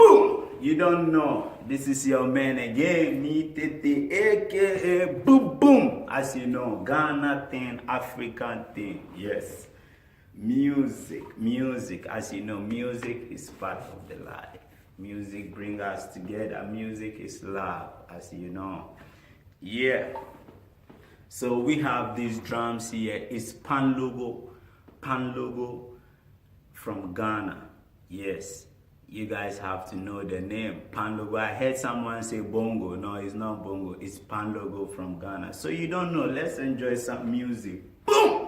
Boom! You don't know. This is your man again, Nitete, aka Boom Boom. As you know, Ghana thing, African thing. Yes. Music. As you know, music is part of the life. Music brings us together. Music is love, as you know. Yeah. So we have these drums here. It's Pan Logo from Ghana. Yes. You guys have to know the name, Pan Logo. I heard someone say Bongo. No, it's not Bongo. It's Pan Logo from Ghana. So you don't know. Let's enjoy some music. Boom!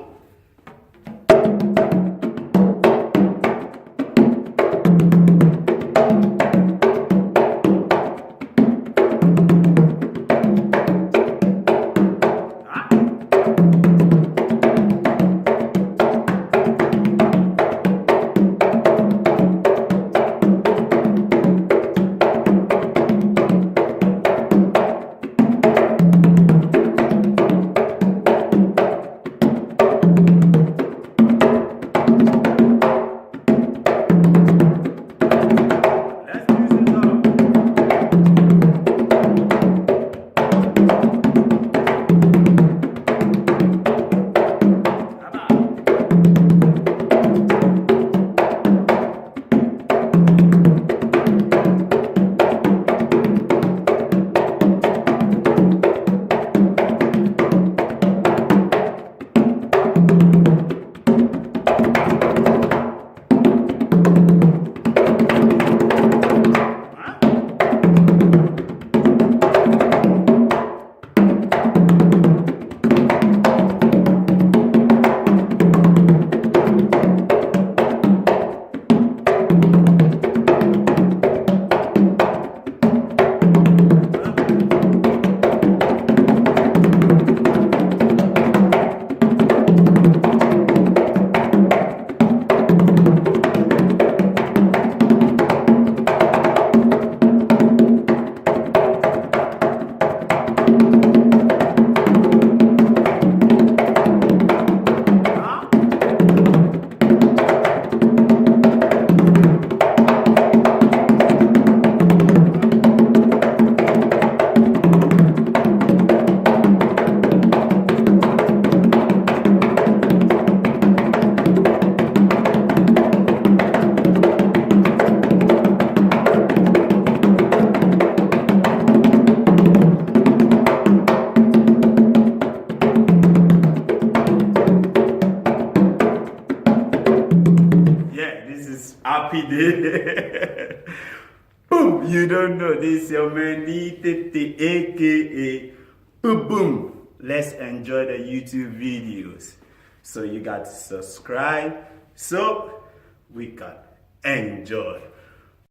Happy day. Boom! You don't know this, your man Nitete, aka Boom Boom. Let's enjoy the YouTube videos. So you got to subscribe so we can enjoy.